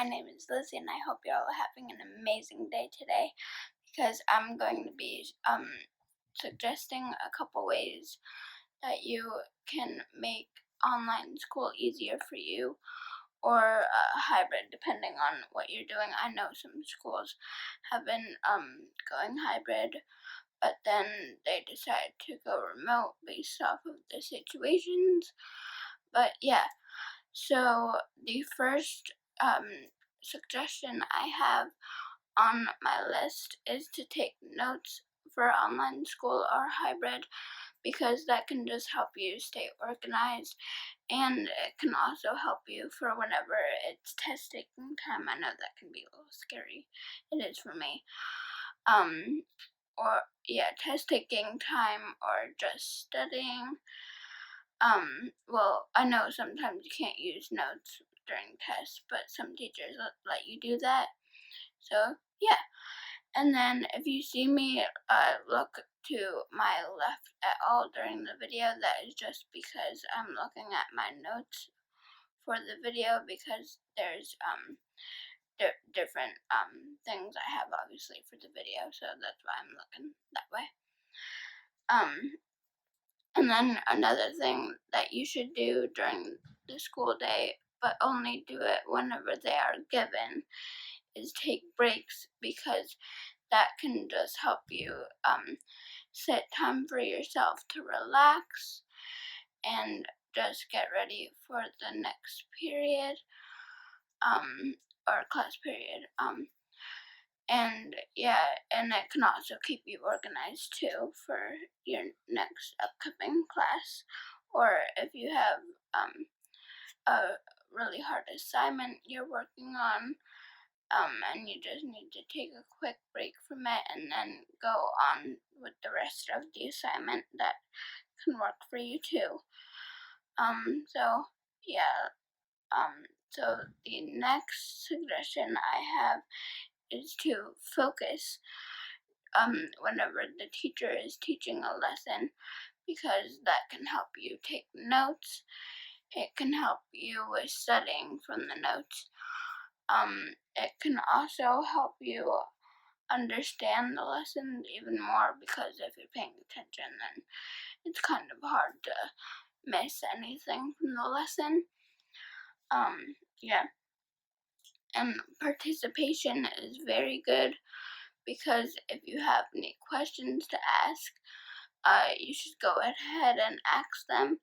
my name is Lizzy, and I hope you're all having an amazing day today, because I'm going to be suggesting a couple ways that you can make online school easier for you, or hybrid, depending on what you're doing. I know some schools have been going hybrid, but then they decide to go remote based off of the situations. But yeah, so the first suggestion I have on my list is to take notes for online school or hybrid, because that can just help you stay organized, and it can also help you for whenever it's test taking time. I know that can be a little scary. It is for me. Or yeah, test taking time or just studying. Well, I know sometimes you can't use notes during tests, but some teachers let you do that. So yeah. And then if you see me look to my left at all during the video, that is just because I'm looking at my notes for the video, because there's different things I have obviously for the video, so that's why I'm looking that way. And then another thing that you should do during the school day, but only do it whenever they are given, is take breaks, because that can just help you set time for yourself to relax and just get ready for the next period or class period. And yeah, and it can also keep you organized too for your next upcoming class, or if you have a really hard assignment you're working on, and you just need to take a quick break from it and then go on with the rest of the assignment. That can work for you too. So yeah, so the next suggestion I have is to focus whenever the teacher is teaching a lesson, because that can help you take notes. It can help you with studying from the notes. It can also help you understand the lessons even more, because if you're paying attention, then it's kind of hard to miss anything from the lesson. Yeah. And participation is very good, because if you have any questions to ask, you should go ahead and ask them,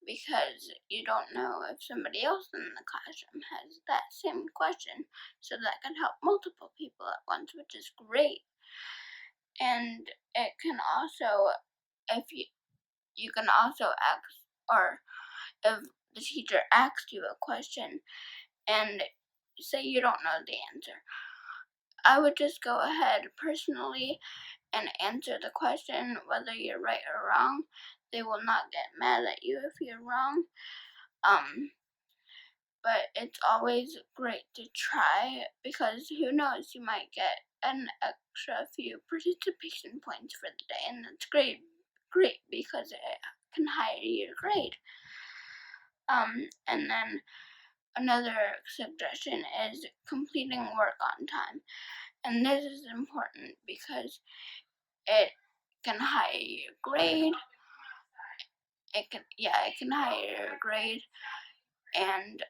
because you don't know if somebody else in the classroom has that same question, so that can help multiple people at once, which is great. And it can also, if you can also ask, or if the teacher asks you a question and say you don't know the answer, I would just go ahead personally and answer the question, whether you're right or wrong. They will not get mad at you if you're wrong. But it's always great to try, because who knows, you might get an extra few participation points for the day, and that's great, because it can higher your grade. And then another suggestion is completing work on time, and this is important because it can higher your grade. It can higher your grade, and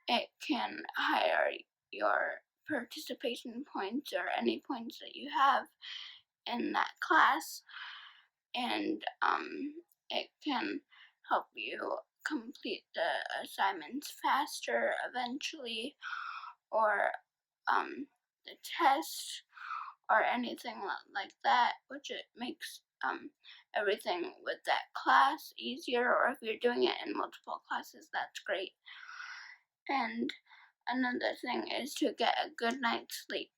it can higher your participation points, or any points that you have in that class, and it can help you complete the assignments faster eventually, or the test, or anything like that, which it makes everything with that class easier, or if you're doing it in multiple classes, that's great. And another thing is to get a good night's sleep,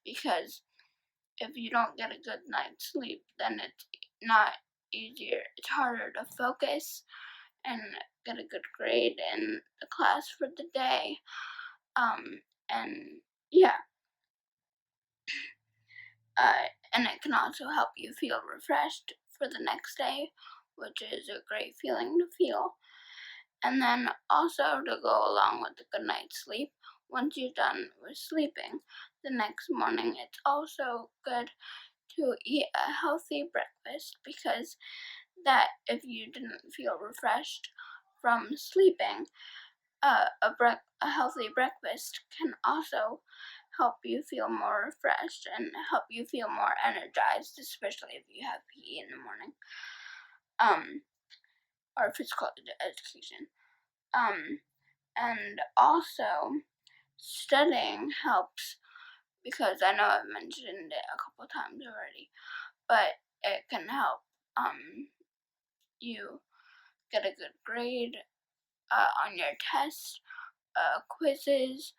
because if you don't get a good night's sleep, then it's not easier, it's harder to focus and get a good grade in the class for the day. And yeah, and it can also help you feel refreshed for the next day, which is a great feeling to feel. And then also, to go along with the good night's sleep, once you're done with sleeping, the next morning it's also good to eat a healthy breakfast, because that if you didn't feel refreshed from sleeping, a healthy breakfast can also help you feel more refreshed and help you feel more energized, especially if you have PE in the morning, or physical education. And also, studying helps, because I know I've mentioned it a couple times already, but it can help you get a good grade on your tests, quizzes,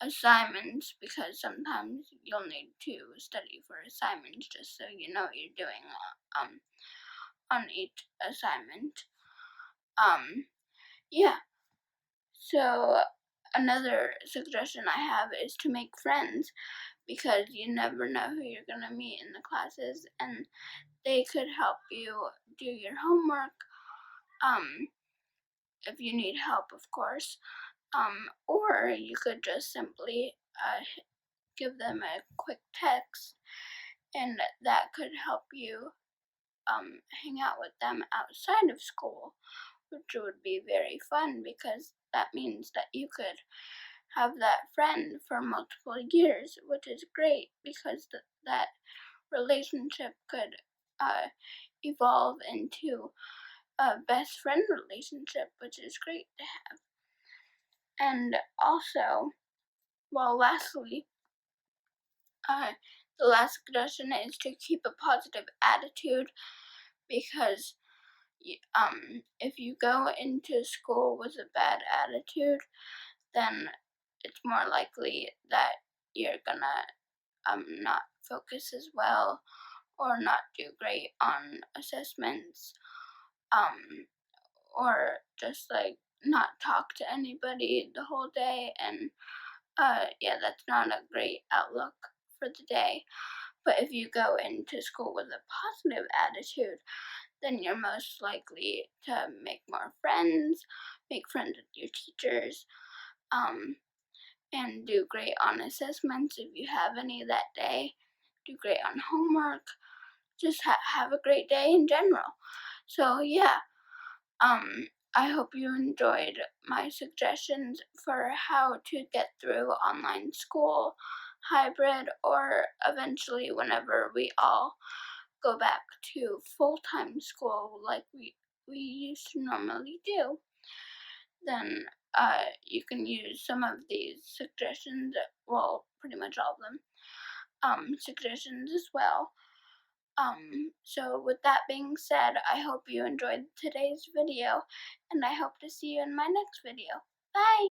assignments, because sometimes you'll need to study for assignments just so you know what you're doing on each assignment. Yeah. So another suggestion I have is to make friends, because you never know who you're gonna meet in the classes, and they could help you do your homework, if you need help, of course. Or you could just simply give them a quick text, and that could help you hang out with them outside of school, which would be very fun, because that means that you could have that friend for multiple years, which is great, because that relationship could evolve into a best friend relationship, which is great to have. And also, well, lastly, the last suggestion is to keep a positive attitude, because if you go into school with a bad attitude, then it's more likely that you're gonna not focus as well, or not do great on assessments, or just like not talk to anybody the whole day, and yeah, that's not a great outlook for the day. But if you go into school with a positive attitude, then you're most likely to make more friends, make friends with your teachers, and do great on assessments if you have any that day, do great on homework, just have a great day in general. So yeah, I hope you enjoyed my suggestions for how to get through online school, hybrid, or eventually whenever we all go back to full-time school like we used to normally do. Then you can use some of these suggestions, well, pretty much all of them, suggestions as well. So with that being said, I hope you enjoyed today's video, and I hope to see you in my next video. Bye!